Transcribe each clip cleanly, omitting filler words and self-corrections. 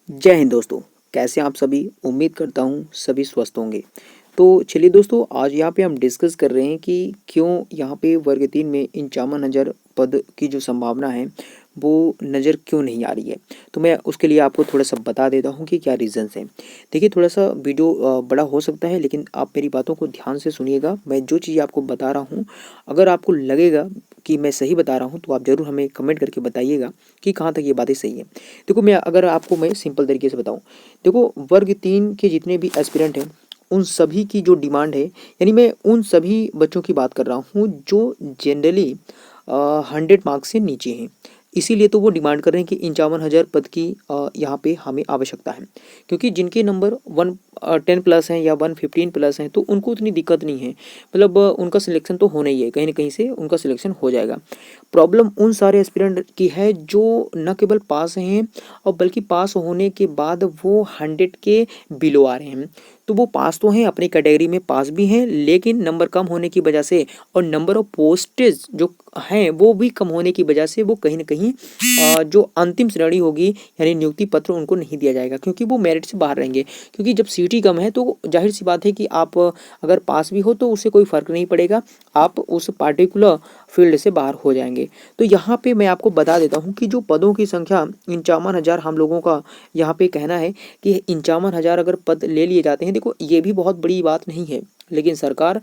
जय हिंद दोस्तों। कैसे हैं आप सभी। उम्मीद करता हूँ सभी स्वस्थ होंगे। तो चलिए दोस्तों, आज यहाँ पे हम डिस्कस कर रहे हैं कि क्यों यहाँ पे वर्ग 3 में 51,000 पद की जो संभावना है वो नज़र क्यों नहीं आ रही है। तो मैं उसके लिए आपको थोड़ा सा बता देता हूँ कि क्या रीज़न्स हैं। देखिए, थोड़ा सा वीडियो बड़ा हो सकता है, लेकिन आप मेरी बातों को ध्यान से सुनिएगा। मैं जो चीज़ आपको बता रहा हूँ, अगर आपको लगेगा कि मैं सही बता रहा हूँ तो आप ज़रूर हमें कमेंट करके बताइएगा कि कहाँ तक ये बातें सही हैं। देखो, मैं सिंपल तरीके से बताऊँ। देखो, वर्ग 3 के जितने भी एस्पिरेंट हैं उन सभी की जो डिमांड है, यानी मैं उन सभी बच्चों की बात कर रहा हूँ जो जनरली 100 मार्क्स से नीचे हैं। इसीलिए तो वो डिमांड कर रहे हैं कि 51,000 पद की यहाँ पे हमें आवश्यकता है। क्योंकि जिनके नंबर 110 प्लस हैं या 115 प्लस हैं तो उनको उतनी दिक्कत नहीं है। मतलब उनका सिलेक्शन तो होना ही है, कहीं ना कहीं से उनका सिलेक्शन हो जाएगा। प्रॉब्लम उन सारे एस्पिरेंट की है जो न केवल पास हैं और बल्कि पास होने के बाद वो 100 के बिलो आ रहे हैं। तो वो पास तो हैं, अपनी कैटेगरी में पास भी हैं, लेकिन नंबर कम होने की वजह से और नंबर ऑफ पोस्टेज जो हैं वो भी कम होने की वजह से वो कहीं ना कहीं जो अंतिम श्रेणी होगी यानी नियुक्ति पत्र उनको नहीं दिया जाएगा, क्योंकि वो मेरिट से बाहर रहेंगे। क्योंकि जब सीटी कम है तो जाहिर सी बात है कि आप अगर पास भी हो तो उससे कोई फर्क नहीं पड़ेगा, आप उस पार्टिकुलर फील्ड से बाहर हो जाएंगे। तो यहाँ पे मैं आपको बता देता हूँ कि जो पदों की संख्या 51,000 हम लोगों का यहाँ पे कहना है कि 51,000 अगर पद ले लिए जाते हैं। देखो, ये भी बहुत बड़ी बात नहीं है, लेकिन सरकार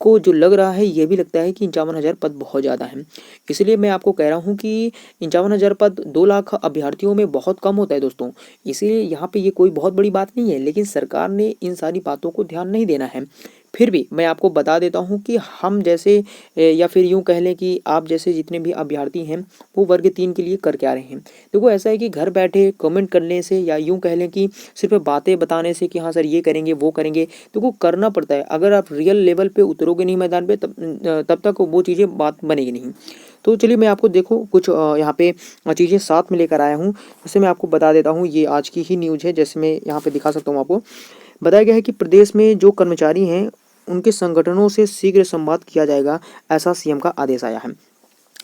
को जो लग रहा है ये भी लगता है कि 51,000 पद बहुत ज़्यादा हैं। इसलिए मैं आपको कह रहा हूँ कि 51,000 पद 2 लाख अभ्यर्थियों में बहुत कम होता है दोस्तों। इसीलिए यहाँ पे ये कोई बहुत बड़ी बात नहीं है, लेकिन सरकार ने इन सारी बातों को ध्यान नहीं देना है। फिर भी मैं आपको बता देता हूँ कि हम जैसे या फिर यूँ कह लें कि आप जैसे जितने भी अभ्यर्थी हैं वो वर्ग 3 के लिए कर क्या रहे हैं। देखो, ऐसा है कि घर बैठे कमेंट करने से या यूँ कह लें कि सिर्फ बातें बताने से कि हाँ सर ये करेंगे वो करेंगे, देखो करना पड़ता है। अगर आप रियल लेवल पे उतरोगे नहीं मैदान पे तब तक वो चीज़ें बात बनेगी नहीं। तो चलिए, मैं आपको देखो कुछ यहाँ पे चीज़ें साथ में लेकर आया हूँ। जैसे मैं आपको बता देता हूँ, ये आज की ही न्यूज़ है। जैसे मैं यहाँ पे दिखा सकता हूँ आपको। बताया गया है कि प्रदेश में जो कर्मचारी हैं उनके संगठनों से शीघ्र संवाद किया जाएगा, ऐसा सीएम का आदेश आया है।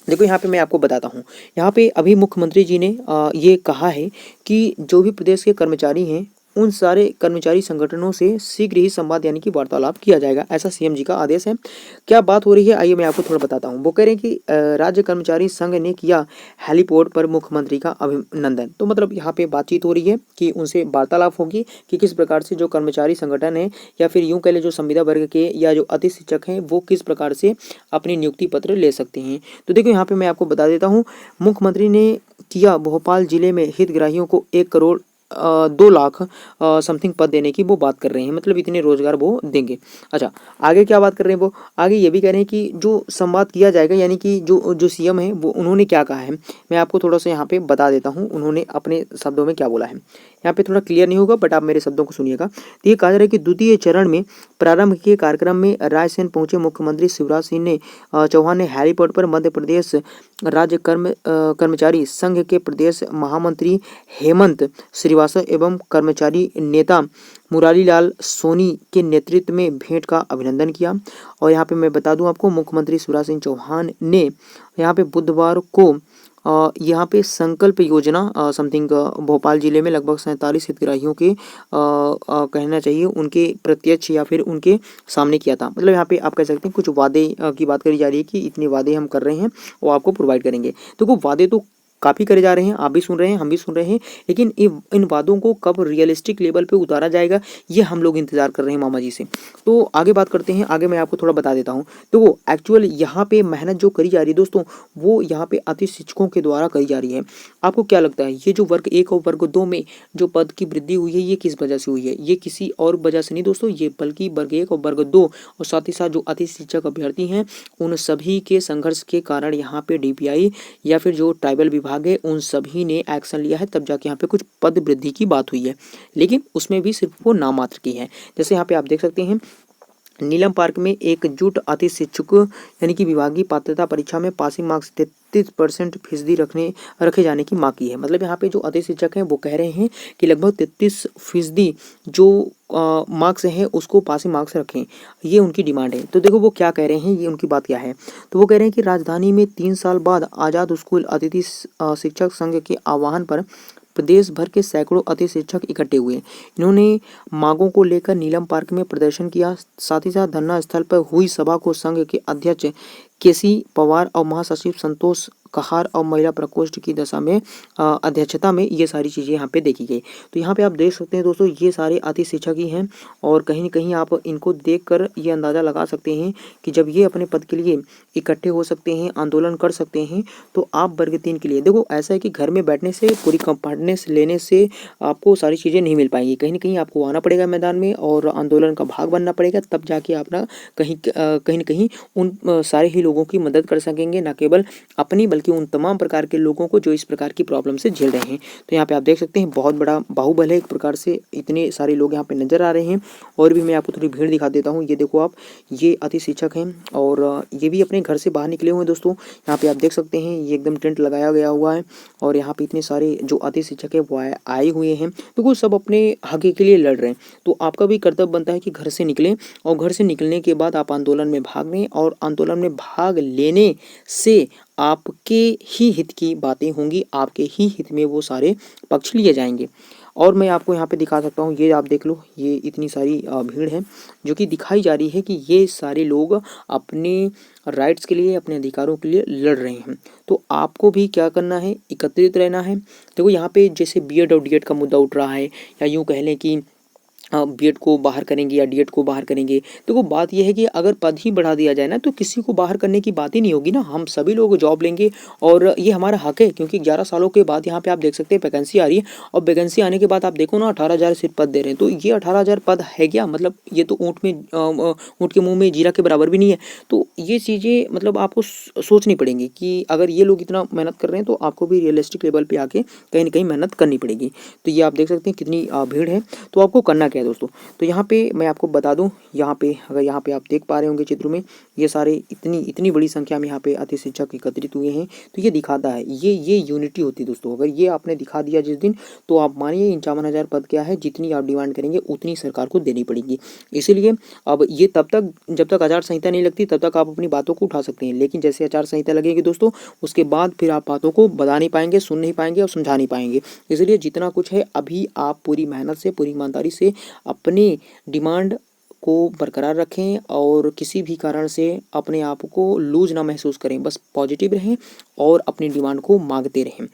देखो, यहाँ पे मैं आपको बताता हूँ। यहाँ पे अभी मुख्यमंत्री जी ने ये कहा है कि जो भी प्रदेश के कर्मचारी हैं उन सारे कर्मचारी संगठनों से शीघ्र ही संवाद यानी कि वार्तालाप किया जाएगा, ऐसा सीएम जी का आदेश है। क्या बात हो रही है, आइए मैं आपको थोड़ा बताता हूँ। वो कह रहे हैं कि राज्य कर्मचारी संघ ने किया हेलीपोर्ट पर मुख्यमंत्री का अभिनंदन। तो मतलब यहाँ पे बातचीत हो रही है कि उनसे वार्तालाप होगी कि किस प्रकार से जो कर्मचारी संगठन है या फिर यूँ कह ले जो संविदा वर्ग के या जो अति शिक्षक हैं वो किस प्रकार से अपनी नियुक्ति पत्र ले सकते हैं। तो देखो, यहाँ पे मैं आपको बता देता हूँ। मुख्यमंत्री ने किया भोपाल जिले में हितग्राहियों को 1 करोड़ 2 लाख समथिंग पद देने की वो बात कर रहे हैं, मतलब इतने रोजगार वो देंगे। अच्छा, आगे क्या बात कर रहे हैं वो। आगे ये भी कह रहे हैं कि जो संवाद किया जाएगा यानी कि जो जो सीएम है वो उन्होंने क्या कहा है, मैं आपको थोड़ा सा यहाँ पे बता देता हूँ उन्होंने अपने शब्दों में क्या बोला है। यहाँ पे थोड़ा क्लियर नहीं होगा, बट आप मेरे शब्दों को सुनिएगा। तो ये कहा जा रहा है कि द्वितीय चरण में प्रारंभ के कार्यक्रम में रायसेन पहुंचे मुख्यमंत्री शिवराज सिंह ने चौहान ने हेलीपोर्ट पर मध्य प्रदेश राज्य कर्मचारी संघ के प्रदेश महामंत्री हेमंत श्रीवास्तव एवं कर्मचारी नेता मुरारी लाल सोनी के नेतृत्व में भेंट का अभिनंदन किया। और यहाँ पे मैं बता दूं आपको, मुख्यमंत्री शिवराज सिंह चौहान ने यहाँ पे बुधवार को यहाँ पे संकल्प योजना समथिंग भोपाल जिले में लगभग 47 हितग्राहियों के कहना चाहिए उनके प्रत्यक्ष या फिर उनके सामने किया था। मतलब यहाँ पे आप कह सकते हैं कुछ वादे की बात करी जा रही है कि इतने वादे हम कर रहे हैं वो आपको प्रोवाइड करेंगे। तो वो वादे तो काफ़ी करे जा रहे हैं, आप भी सुन रहे हैं हम भी सुन रहे हैं, लेकिन इन वादों को कब रियलिस्टिक लेवल पे उतारा जाएगा ये हम लोग इंतजार कर रहे हैं मामा जी से। तो आगे बात करते हैं। आगे मैं आपको थोड़ा बता देता हूँ। तो वो एक्चुअल यहाँ पे मेहनत जो करी जा रही है दोस्तों, वो यहाँ पे अति शिक्षकों के द्वारा करी जा रही है। आपको क्या लगता है ये जो वर्ग 1 और वर्ग 2 में जो पद की वृद्धि हुई है ये किस वजह से हुई है? ये किसी और वजह से नहीं दोस्तों, ये बल्कि वर्ग 1 और वर्ग 2 और साथ ही साथ जो अति शिक्षक अभ्यर्थी हैं उन सभी के संघर्ष के कारण यहाँ पे डीपीआई या फिर जो ट्राइबल विभाग है उन सभी ने एक्शन लिया है, तब जाके यहाँ पे कुछ पद वृद्धि की बात हुई है। लेकिन उसमें भी सिर्फ वो नाम मात्र की है। जैसे यहाँ पे आप देख सकते हैं, नीलम पार्क में एकजुट अति शिक्षक यानी कि विभागीय पात्रता परीक्षा में पासिंग मार्क्स 33% फीसदी रखे जाने की मांग की है। मतलब यहाँ पे जो अति शिक्षक हैं वो कह रहे हैं कि लगभग 33% जो मार्क्स हैं उसको पासिंग मार्क्स रखें, ये उनकी डिमांड है। तो देखो वो क्या कह रहे हैं, ये उनकी बात क्या है। तो वो कह रहे हैं कि राजधानी में 3 साल बाद आज़ाद स्कूल अतिथि शिक्षक संघ के आह्वान पर प्रदेश भर के सैकड़ों अति शिक्षक इकट्ठे हुए। इन्होंने मांगों को लेकर नीलम पार्क में प्रदर्शन किया। साथ ही साथ धरना स्थल पर हुई सभा को संघ के अध्यक्ष केसी पवार और महासचिव संतोष कहार और महिला प्रकोष्ठ की अध्यक्षता में ये सारी चीज़ें यहाँ पे देखी गई। तो यहाँ पे आप देख सकते हैं दोस्तों, ये सारे अति शिक्षक ही हैं और कहीं न कहीं आप इनको देखकर ये अंदाज़ा लगा सकते हैं कि जब ये अपने पद के लिए इकट्ठे हो सकते हैं, आंदोलन कर सकते हैं, तो आप वर्ग 3 के लिए देखो, ऐसा है कि घर में बैठने से, पूरी कंपार्टमेंट्स लेने से आपको सारी चीज़ें नहीं मिल पाएंगी। कहीं न कहीं आपको आना पड़ेगा मैदान में और आंदोलन का भाग बनना पड़ेगा, तब जाके आप ना कहीं न कहीं उन सारे ही लोगों की मदद कर सकेंगे, ना केवल अपनी बल्कि उन तमाम प्रकार के लोगों को जो इस प्रकार की प्रॉब्लम से झेल रहे हैं। तो यहाँ पे आप देख सकते हैं बहुत बड़ा बाहुबल है, एक प्रकार से इतने सारे लोग यहाँ पे नजर आ रहे हैं। और भी मैं आपको थोड़ी भीड़ दिखा देता हूँ। ये देखो आप, ये अति शिक्षक हैं और ये भी अपने घर से बाहर निकले हुए हैं दोस्तों। यहाँ पे आप देख सकते हैं ये एकदम टेंट लगाया गया हुआ है और यहाँ पे इतने सारे जो अति शिक्षक है वो आए हुए हैं, तो वो सब अपने हक के लिए लड़ रहे हैं। तो आपका भी कर्तव्य बनता है कि घर से निकलें और घर से निकलने के बाद आप आंदोलन में भाग लें और आंदोलन में भाग लेने से आपके ही हित की बातें होंगी, आपके ही हित में वो सारे पक्ष लिए जाएंगे। और मैं आपको यहाँ पे दिखा सकता हूँ, ये आप देख लो, ये इतनी सारी भीड़ है जो कि दिखाई जा रही है कि ये सारे लोग अपने राइट्स के लिए, अपने अधिकारों के लिए लड़ रहे हैं। तो आपको भी क्या करना है, एकत्रित रहना है। देखो यहाँ पे जैसे बीएड और डीएड का मुद्दा उठ रहा है, या यूँ कह लें कि बीएड को बाहर करेंगे या डीएड को बाहर करेंगे। देखो बात यह है कि अगर पद ही बढ़ा दिया जाए ना, तो किसी को बाहर करने की बात ही नहीं होगी ना। हम सभी लोग जॉब लेंगे और ये हमारा हक है, क्योंकि 11 सालों के बाद यहाँ पे आप देख सकते हैं वैकेंसी आ रही है और वैकेंसी आने के बाद आप देखो ना 18,000 सिर्फ पद दे रहे हैं। तो ये 18,000 पद है क्या, मतलब ये तो ऊँट के मुँह में जीरा के बराबर भी नहीं है। तो ये चीज़ें मतलब आपको सोचनी पड़ेंगी कि अगर ये लोग इतना मेहनत कर रहे हैं तो आपको भी रियलिस्टिक लेवल पर आके कहीं ना कहीं मेहनत करनी पड़ेगी। तो ये आप देख सकते हैं कितनी भीड़ है। तो आपको करना क्या है दोस्तों, तो यहाँ पे मैं आपको बता दूं, यहाँ पे अगर यहाँ पे आप देख पा रहे होंगे चित्र में, ये सारे इतनी बड़ी संख्या में यहाँ पे अति शिक्षक एकत्रित हुए हैं। तो ये दिखाता है, ये यूनिटी होती है दोस्तों। अगर ये आपने दिखा दिया जिस दिन, तो आप मानिए 51,000 पद क्या है, जितनी आप डिमांड करेंगे उतनी सरकार को देनी पड़ेगी। इसीलिए अब ये तब तक, जब तक आचार संहिता नहीं लगती तब तक आप अपनी बातों को उठा सकते हैं, लेकिन जैसे आचार संहिता लगेगी दोस्तों, उसके बाद फिर आप बातों को बता नहीं पाएंगे, सुन नहीं पाएंगे और समझा नहीं पाएंगे। इसलिए जितना कुछ है अभी आप पूरी मेहनत से, पूरी ईमानदारी से अपनी डिमांड को बरकरार रखें और किसी भी कारण से अपने आप को लूज ना महसूस करें, बस पॉजिटिव रहें और अपनी डिमांड को मांगते रहें।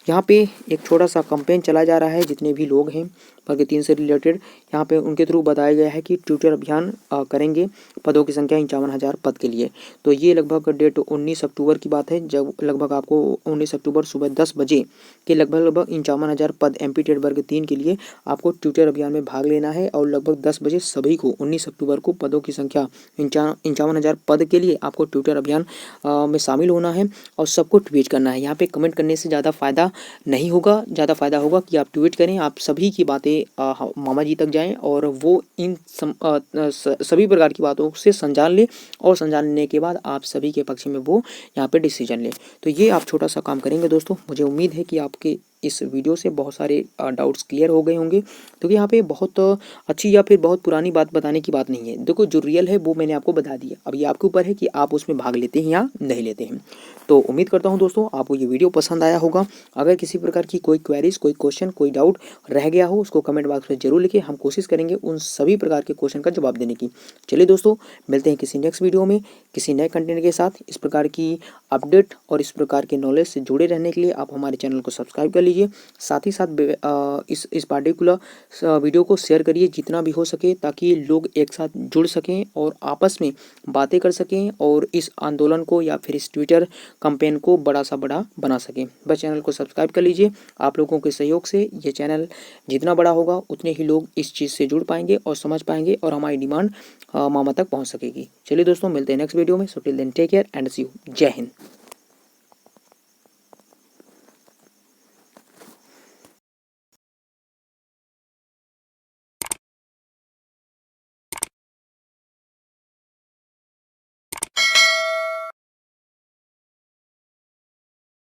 यहाँ पे एक छोटा सा कैंपेन चला जा रहा है, जितने भी लोग हैं वर्ग 3 से रिलेटेड, यहाँ पे उनके थ्रू बताया गया है कि ट्विटर अभियान करेंगे पदों की संख्या 51,000 पद के लिए। तो ये लगभग डेट 19 अक्टूबर की बात है, जब लगभग आपको 19 अक्टूबर सुबह 10 बजे के लगभग 51,000 पद एमपी वर्ग 3 के लिए आपको ट्विटर अभियान में भाग लेना है और लगभग 10 बजे सभी को 19 अक्टूबर को पदों की संख्या 51,000 पद के लिए आपको ट्विटर अभियान में शामिल होना है और सबको ट्वीट करना है। यहाँ पे कमेंट करने से ज़्यादा फायदा नहीं होगा, ज़्यादा फायदा होगा कि आप ट्वीट करें, आप सभी की बातें मामा जी तक जाएं और वो इन सभी प्रकार की बातों से संजान ले और संजान लेने के बाद आप सभी के पक्ष में वो यहाँ पे डिसीजन ले। तो ये आप छोटा सा काम करेंगे दोस्तों। मुझे उम्मीद है कि आपके इस वीडियो से बहुत सारे डाउट्स क्लियर हो गए होंगे, क्योंकि यहाँ पे बहुत अच्छी या फिर बहुत पुरानी बात बताने की बात नहीं है। देखो जो रियल है वो मैंने आपको बता दिया, अब ये आपके ऊपर है कि आप उसमें भाग लेते हैं या नहीं लेते हैं। तो उम्मीद करता हूँ दोस्तों आपको ये वीडियो पसंद आया होगा। अगर किसी प्रकार की कोई क्वेरीज, कोई क्वेश्चन, कोई डाउट रह गया हो, उसको कमेंट बॉक्स में जरूर लिखिए। हम कोशिश करेंगे उन सभी प्रकार के क्वेश्चन का जवाब देने की। चलिए दोस्तों, मिलते हैं किसी नेक्स्ट वीडियो में किसी नए कंटेंट के साथ। इस प्रकार की अपडेट और इस प्रकार के नॉलेज से जुड़े रहने के लिए आप हमारे चैनल को सब्सक्राइब कर लीजिए। साथ ही साथ इस पार्टिकुलर वीडियो को शेयर करिए जितना भी हो सके, ताकि लोग एक साथ जुड़ सकें और आपस में बातें कर सकें और इस आंदोलन को या फिर इस ट्विटर कैंपेन को बड़ा सा बड़ा बना सकें। बस चैनल को सब्सक्राइब कर लीजिए। आप लोगों के सहयोग से ये चैनल जितना बड़ा होगा उतने ही लोग इस चीज़ से जुड़ पाएंगे और समझ पाएंगे और हमारी डिमांड मामा तक पहुँच सकेगी। चलिए दोस्तों, मिलते हैं नेक्स्ट वीडियो में। So till then take care and see you. Jai Hind.